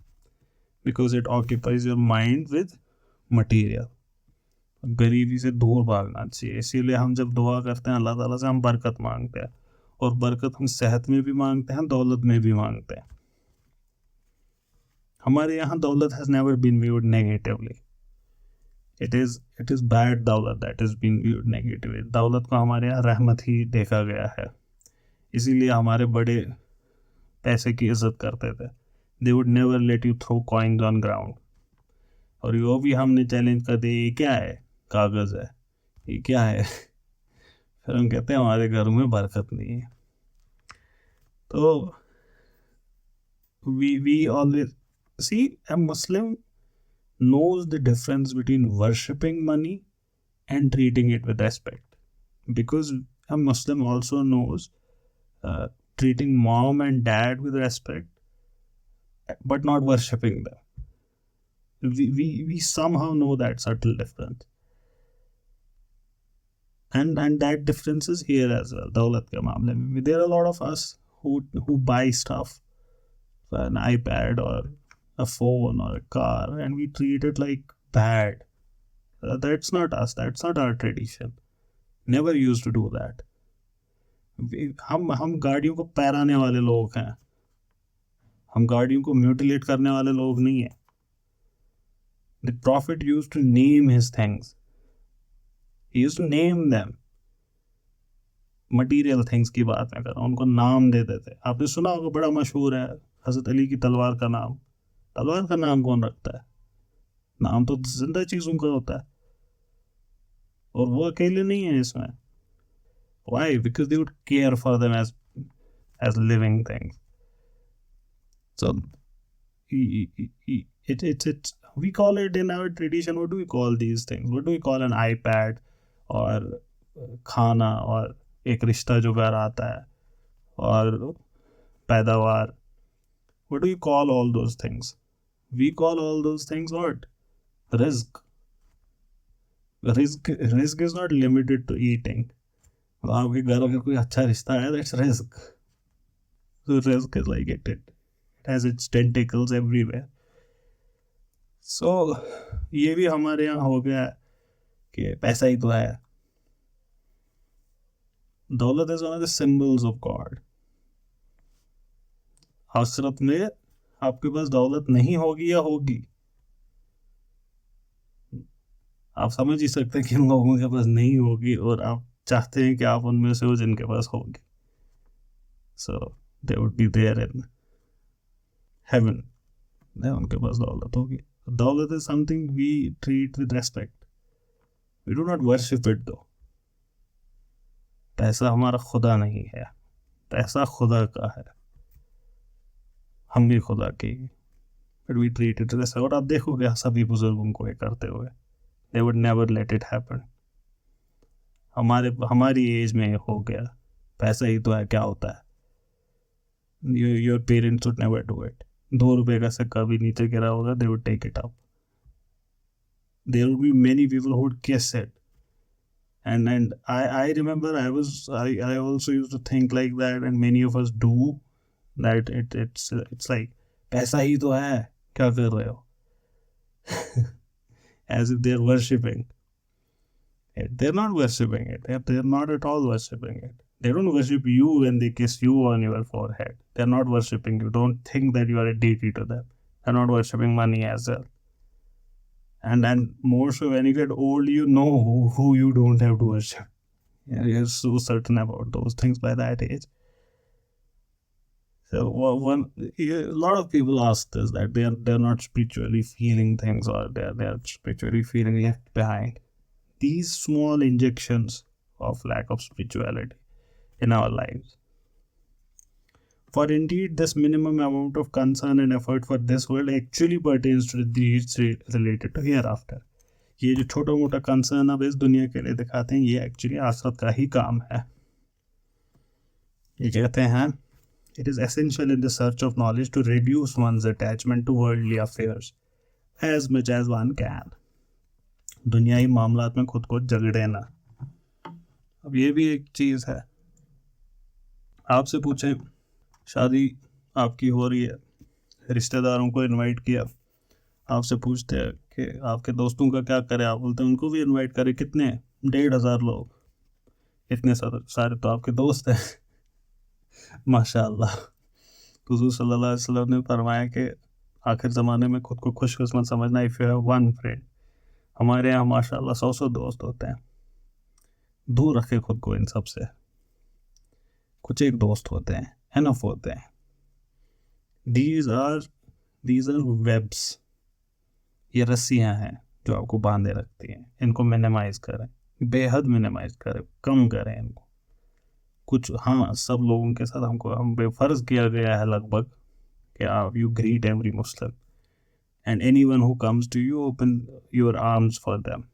because it occupies your mind with material. गरीबी से दूर भागना चाहिए. इसीलिए हम जब दुआ करते हैं अल्लाह ताला से, हम बरकत मांगते हैं, और बरकत हम सेहत में भी मांगते हैं, दौलत में भी मांगते हैं. हमारे यहाँ दौलत has never been viewed negatively. It is bad दौलत that is been viewed negatively. दौलत को हमारे यहाँ रहमत ही देखा गया है. इसीलिए हमारे बड़े पैसे की इज्जत करते थे. They would never let you throw coins on ground. और यो भी हमने चैलेंज कर दिया, ये क्या है, कागज़ है, ये क्या है. फिर हम कहते हैं हमारे घर में बरकत नहीं है. तो we always see, a Muslim knows the difference between worshipping money and treating it with respect, because a Muslim also knows treating mom and dad with respect but not worshipping them. We somehow know that subtle difference, and that difference is here as well. दौलत के मामले में there are a lot of us who buy stuff, an iPad or a phone or a car, and we treat it like bad. That's not us. That's not our tradition. Never used to do that. हम गाड़ियों को पैराने वाले लोग हैं. हम गाड़ियों को mutilate करने वाले लोग नहीं हैं. The Prophet used to name his things. He used to name them. Material things की बात मैं कर रहा हूँ, उनको नाम दे देते. आपने सुना होगा, बड़ा मशहूर है हज़रत अली की तलवार का नाम. तलवार का नाम कौन रखता है? नाम तो जिंदा चीज़ों का होता है, और वो अकेले नहीं है इसमें. Why? Because they would care for them as living things. So it's we call it in our tradition. What do we call these things? What do we call an iPad और खाना और एक रिश्ता जो घर आता है और पैदावार? What do you call all those things? We call all those things what? Rizq. Rizq is not limited to eating. आपके घर अगर कोई अच्छा रिश्ता है, that's rizq. So rizq is like it has its tentacles everywhere. So ये भी हमारे यहाँ हो गया कि पैसा ही तो है. दौलत is one of the symbols of God. आखिरत में आपके पास दौलत नहीं होगी या होगी, आप समझ ही सकते हैं कि इन लोगों के पास नहीं होगी, और आप चाहते हैं कि आप उनमें से हो जिनके पास होगी. So they would be there in heaven. उनके पास दौलत होगी. दौलत is something we treat with respect. We do not worship it though. पैसा हमारा खुदा नहीं है, पैसा खुदा का है, हम भी खुदा के. But we treat it as, और आप देखोगे सभी बुजुर्गों को ये करते हुए. They would never let it happen. हमारी एज में हो गया, पैसा ही तो है, क्या होता है. Your parents would never do it. 2 रुपए का सिक्का भी नीचे गिरा होगा, they would take it up. There would be many people who would kiss it. And I remember I also used to think like that, and many of us do that. It's like पैसा ही तो है, क्या कर रहे हो. as if they're worshipping it. They're not worshipping it. They're not at all worshipping it. They don't worship you when they kiss you on your forehead. They're not worshipping you. Don't think that you are a deity to them. They're not worshipping money as well. And more so when you get old, you know who you don't have to worship. You're so certain about those things by that age. So a lot of people ask this, that they're not spiritually feeling things, or they're spiritually feeling left behind. These small injections of lack of spirituality in our lives. For indeed, this minimum amount of concern and effort for this world actually pertains to the deeds related to hereafter. ये जो छोटा मोटा concern अब इस दुनिया के लिए दिखाते हैं, ये एक्चुअली आखिरत का ही काम है. ये कहते हैं, it is essential in the search of knowledge to reduce one's attachment to worldly affairs as much as one can. दुनियाई मामलात में खुद को जगड़े ना. अब ये भी एक चीज़ है. आपसे पूछें, शादी आपकी हो रही है, रिश्तेदारों को इनवाइट किया, आपसे पूछते हैं कि आपके दोस्तों का क्या करें, आप बोलते हैं उनको भी इनवाइट करें. कितने? 1,500 लोग. इतने सारे तो आपके दोस्त हैं. माशाअल्लाह. हुज़ूर सल्लल्लाहु अलैहि वसल्लम ने फरमाया कि आखिर ज़माने में खुद को खुशकिस्मत समझना, if you have one friend. हमारे यहाँ माशाअल्लाह 100 दोस्त होते हैं. दूर रखे खुद को इन सब से. कुछ एक दोस्त होते हैं, एनफ होते हैं. These are webs. ये रस्सियाँ हैं जो आपको बांधे रखती हैं. इनको मिनिमाइज करें, बेहद मिनिमाइज करें, कम करें इनको. कुछ हाँ, सब लोगों के साथ हम बेफर्ज किया गया है लगभग कि आप you greet every Muslim and anyone who comes to you, open your arms for them,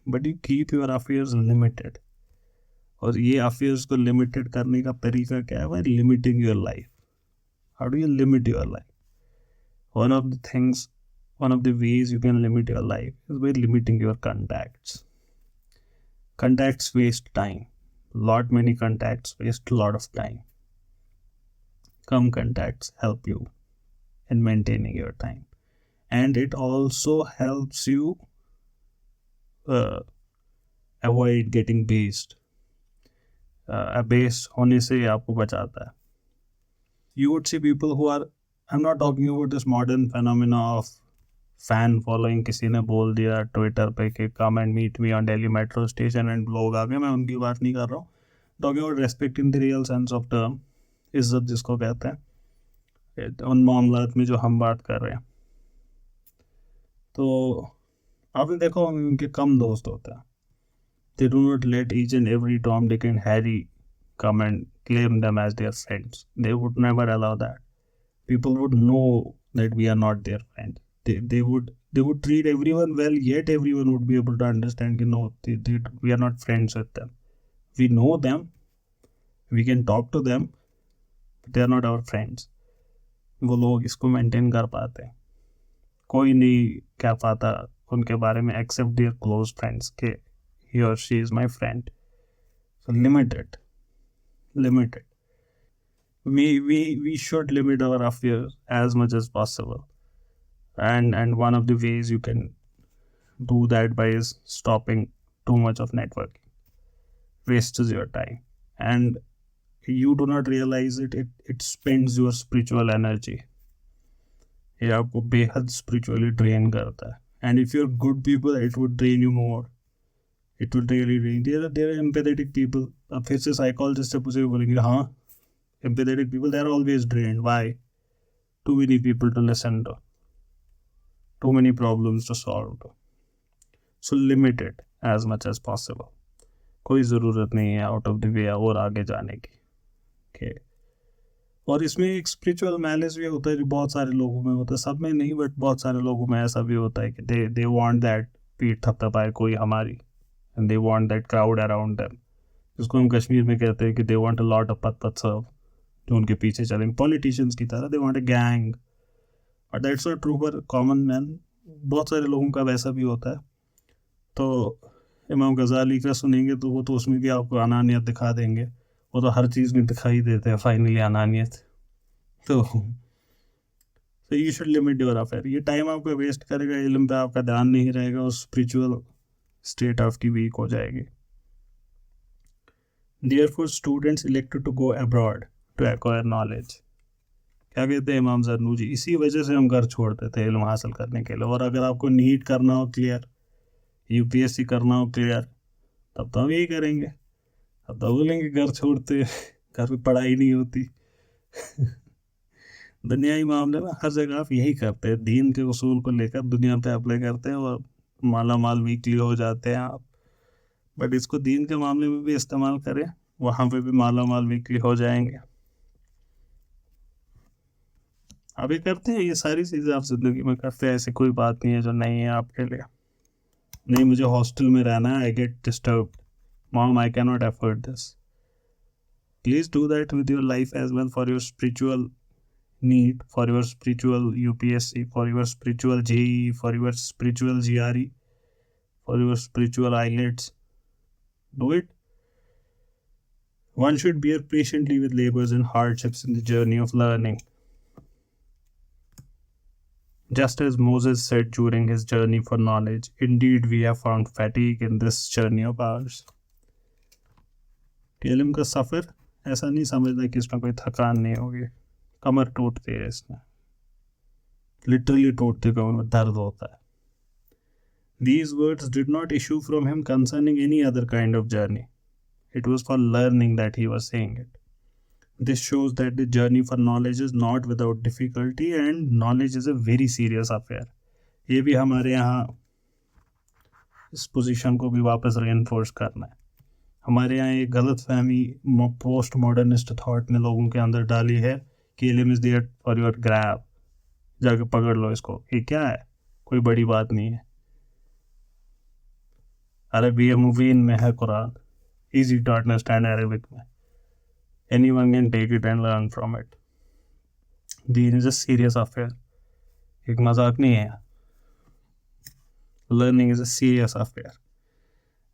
but you keep your affairs limited. और ये affairs को limited करने का तरीका क्या है? By limiting your life. How do you limit your life? One of the ways you can limit your life is by limiting your contacts. Contacts waste time. Many contacts waste a lot of time. Come contacts help you in maintaining your time. And it also helps you avoid getting based. Based होने से आपको बचाता है. You would see people who are, I'm not talking about this modern phenomena of fan following. किसी ने बोल दिया Twitter पे कि come and meet me on Delhi metro station and लोग आ गए. मैं उनकी बात नहीं कर रहा हूँ. Talking about respect in the real sense of term, इज्जत जिसको कहते हैं, उन मामलात में जो हम बात कर रहे हैं. तो आपने देखा उनके कम दोस्त होते हैं. They do not let each and every Tom, Dick and Harry come and claim them as their friends. They would never allow that. People would know that we are not their friends. They would treat everyone well, yet everyone would be able to understand, no, we are not friends with them. We know them, we can talk to them, but they are not our friends. वो लोग इसको maintain कर पाते हैं. कोई नहीं कह पाता उनके बारे में except their close friends के he or she is my friend. So limit it. We should limit our affairs as much as possible. And one of the ways you can do that by is stopping too much of networking. Wastes your time. And you do not realize it spends your spiritual energy. ये आपको बेहद spiritually drain करता है. And if you're good people, it would drain you more. It would really drain. There are empathetic people. अब फिर से psychologist से पूछे बोलेंगे हाँ, empathetic people, they are always drained. Why? Too many people to listen to. Too many problems to solve to. So limit it as much as possible. कोई ज़रूरत नहीं है out of the way और आगे जाने की. Okay. और इसमें एक स्पिरिचुअल मैलिस भी होता है जो बहुत सारे लोगों में होता है. सब में नहीं, बट बहुत सारे लोगों में ऐसा भी होता है कि they want that पीठ थपथपाए कोई हमारी, and they want that crowd around them, जिसको हम कश्मीर में कहते हैं कि they want a lot of पत सर्व, जो उनके पीछे चलेंगे पॉलिटिशियंस की तरह. they want a gang. और that's not true for common man. बहुत सारे लोगों का वैसा भी होता है. तो इमाम गज़ाली का सुनेंगे तो वो तो उसमें भी आपको अनानियत दिखा देंगे. वो तो हर चीज़ में दिखाई देते हैं फाइनली अनानियत. तो So you should limit your affair. ये टाइम आपका वेस्ट करेगा, इल्म पे आपका ध्यान नहीं रहेगा और स्पिरिचुअल स्टेट आपकी वीक हो जाएगी. Therefore students elected to go abroad to acquire knowledge. क्या कहते हैं इमाम ज़रनूजी, इसी वजह से हम घर छोड़ते थे इल्म हासिल करने के लिए. और अगर आपको नीट करना हो क्लियर, यूपीएससी करना हो क्लियर, तब तो हम यही करेंगे. अब तो बोलेंगे घर छोड़ते, घर में पढ़ाई नहीं होती. दुनियाई मामले में हर जगह आप यही करते हैं, दीन के उसूल को लेकर दुनिया पे अप्लाई करते हैं और माला माल वीकली हो जाते हैं आप. बट इसको दीन के मामले में भी इस्तेमाल करें, वहाँ पे भी माला माल वीकली हो जाएंगे. अभी करते हैं ये सारी चीज़ें, आप जिंदगी में करते हैं, ऐसी कोई बात नहीं है जो नहीं है आपके लिए. नहीं मुझे हॉस्टल में रहना है, I get disturb, mom I can not afford this. Please do that with your life as well, for your spiritual need, for your spiritual UPSC, for your spiritual JEE, for your spiritual GRE, for your spiritual IELTS. Do it. One should bear patiently with labors and hardships in the journey of learning. Just as Moses said during his journey for knowledge, indeed we have found fatigue in this journey of ours. इल्म का सफ़र ऐसा नहीं समझना कि इसमें कोई थकान नहीं होगी. कमर टूटती है इसमें, लिटरली टूटती, कमर में दर्द होता है. These words did not issue from him concerning any other kind of journey. It was for learning that he was saying it. This shows that the journey for knowledge is not without difficulty and knowledge is a very serious affair. ये भी हमारे यहाँ इस position को भी वापस reinforce करना है. हमारे यहाँ एक गलत फहमी पोस्ट मॉडर्निस्ट थॉट ने लोगों के अंदर डाली है कि इल्म is there for your grab, जाके पकड़ लो इसको, ये क्या है, कोई बड़ी बात नहीं है. अरबी मुबीन में है Quran, easy to understand Arabic में. Anyone can take it and learn from it. Deen is a serious affair. एक मजाक नहीं है. Learning is a serious affair.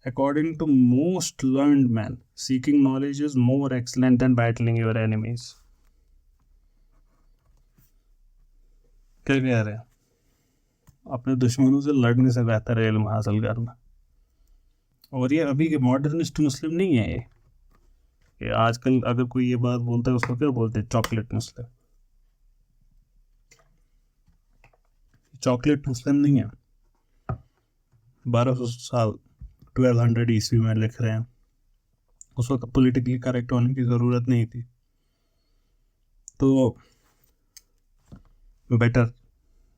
According to most learned men, seeking knowledge is more excellent than battling your enemies. क्या कह रहे हैं? अपने दुश्मनों से लड़ने से बेहतर है इल्म हासिल करना. और ये अभी के मॉडर्निस्ट मुस्लिम नहीं है ये आजकल अगर कोई ये बात बोलता है उसको क्या बोलते हैं, चॉकलेट मुस्लिम. चॉकलेट मुस्लिम नहीं है. 1200 साल 1200 ईस्वी में लिख रहे हैं. उस वक्त पॉलिटिकली करेक्ट होने की ज़रूरत नहीं थी. तो better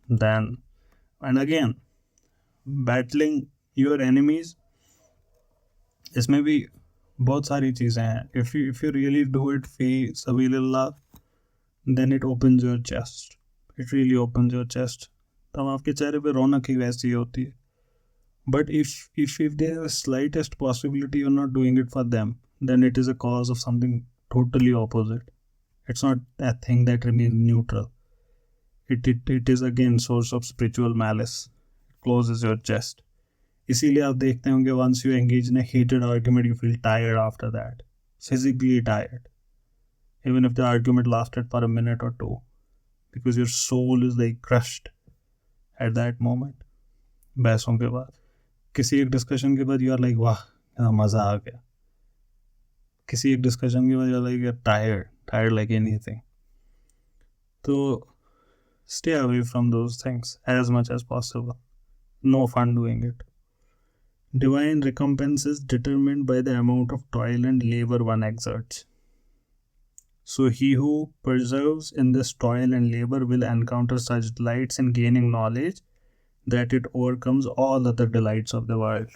than and again battling your enemies, इसमें भी बहुत सारी चीज़ें हैं. If you really do it फी सबीलिल्लाह, then it opens your chest, it really opens your chest. तब आपके चेहरे पे रौनक ही वैसी होती है. But if there is slightest possibility you are not doing it for them, then it is a cause of something totally opposite. It's not a thing that remain neutral. It is again source of spiritual malice. Closes your chest. इसीलिए आप देखते होंगे once you engage in a heated argument you feel tired after that, physically tired, even if the argument lasted for a minute or two, because your soul is like crushed at that moment. बहसों के बाद, किसी एक discussion के बाद you are like वाह क्या मज़ा आ गया. किसी एक डिस्कशन के बाद you are like you're tired like anything. तो stay away from those things as much as possible. No fun doing it. Divine recompense is determined by the amount of toil and labor one exerts. So he who perseveres in this toil and labor will encounter such delights in gaining knowledge that it overcomes all other delights of the world.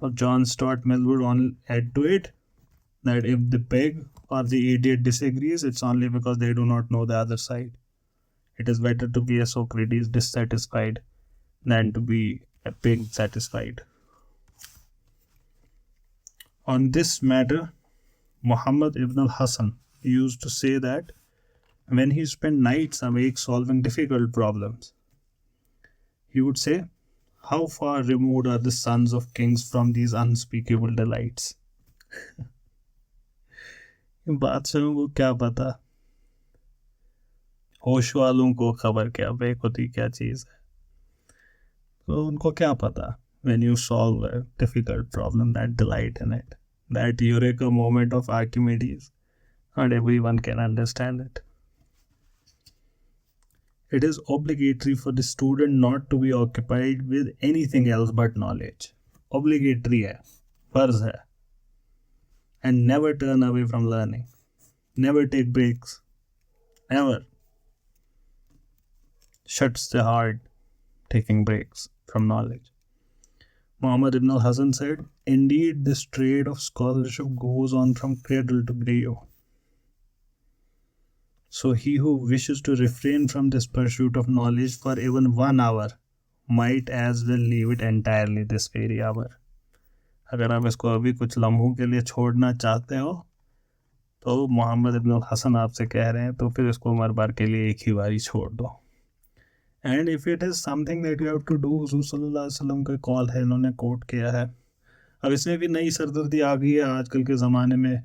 Or John Stuart Mill would only add to it that if the pig or the idiot disagrees, it's only because they do not know the other side. It is better to be a Socrates dissatisfied than to be a pig satisfied. On this matter, Muhammad ibn al-Hasan used to say that when he spent nights awake solving difficult problems, he would say, how far removed are the sons of kings from these unspeakable delights. बादशाहों को क्या पता होश वालों को खबर क्या बेखुदी क्या चीज़ है, तो उनको क्या पता. When you solve a difficult problem, that delight in it, that eureka moment of Archimedes, not everyone can understand it. It is obligatory for the student not to be occupied with anything else but knowledge. Obligatory है, फर्ज है. And never turn away from learning. Never take breaks. Never. Shuts the heart taking breaks from knowledge. Muhammad ibn al-Hasan said, "Indeed, this trade of scholarship goes on from cradle to grave. So he who wishes to refrain from this pursuit of knowledge for even 1 hour might as well leave it entirely this very hour." अगर आप इसको अभी कुछ लम्हों के लिए छोड़ना चाहते हो, तो मोहम्मद इब्न अल-हसन आपसे कह रहे हैं, तो फिर इसको उमर बार के लिए एक ही बारी छोड़ दो. And if it is something that you have to do, हुजूर सल्लल्लाहु अलैहि वसल्लम का कॉल है, इन्होंने कोट किया है. अब इसमें भी नई सरदर्दी आ गई है आजकल के ज़माने में.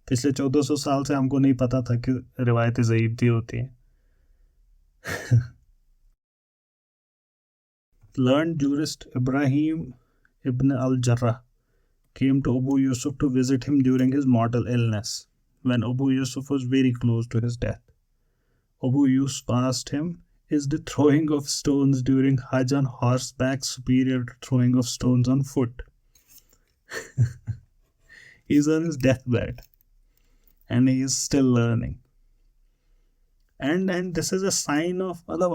पिछले 1400 साल से हमको नहीं पता था कि रिवायतें ज़ईफ़ होती हैं. Learned jurist Ibrahim ibn al-Jarrah came to Abu Yusuf to visit him during his mortal illness, when Abu Yusuf was very close to his death. Abu Yusuf asked him, "Is the throwing of stones during Hajj on horseback superior to throwing of stones on foot?" He's on his deathbed and he is still learning. And this is a sign of, मतलब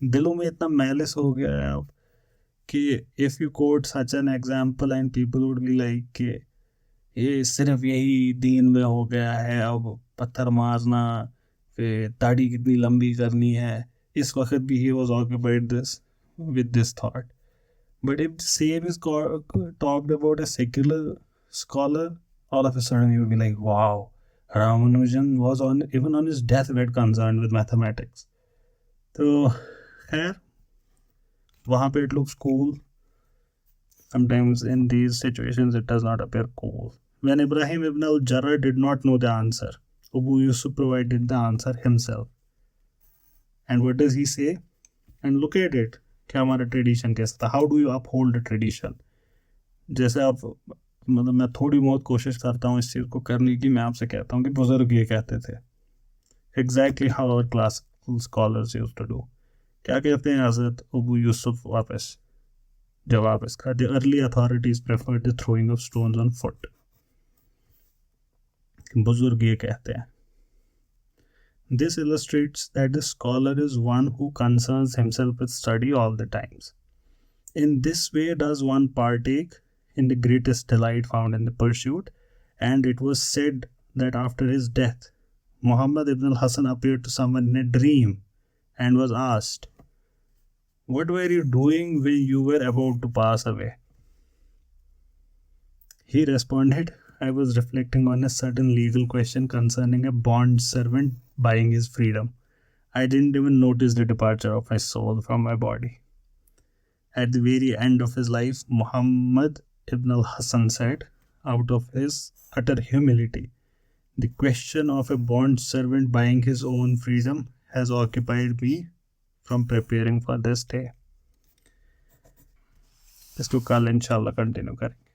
दिलों में इतना malice हो गया है अब कि if you quote such an example and people would be like कि ये सिर्फ यही दीन में हो गया है, अब पत्थर मारना, फिर दाढ़ी कितनी लंबी करनी है. इस वक्त भी he was occupied this with this thought. But if same is talked about a secular scholar, all of a sudden you would be like, wow, Ramanujan was even on his deathbed concerned with mathematics. तो खैर, वहाँ पे it looks cool. Sometimes in these situations it does not appear cool. When Ibrahim ibn al-Jarrah did not know the answer, Abu Yusuf provided the answer himself. And what does he say? And look at it. क्या हमारा tradition कैसा था? How do you uphold a tradition? जैसे आप, मतलब मैं थोड़ी बहुत कोशिश करता हूँ इस चीज़ को करने की. मैं आपसे कहता हूँ कि बुजुर्ग ये कहते थे. Exactly how our classical scholars used to do. क्या कहते हैं हज़रत अबू यूसुफ वापस जवाब इसका? The early authorities preferred the throwing of stones on foot. बुजुर्ग ये कहते हैं. This illustrates that the scholar is one who concerns himself with study all the times. In this way does one partake in the greatest delight found in the pursuit. And it was said that after his death, Muhammad ibn al-Hasan appeared to someone in a dream and was asked, "What were you doing when you were about to pass away?" He responded, "I was reflecting on a certain legal question concerning a bond servant buying his freedom. I didn't even notice the departure of my soul from my body." At the very end of his life, Muhammad ibn al-Hasan said, out of his utter humility, "The question of a bond servant buying his own freedom has occupied me from preparing for this day." इसको कल इंशाल्लाह continue करेंगे.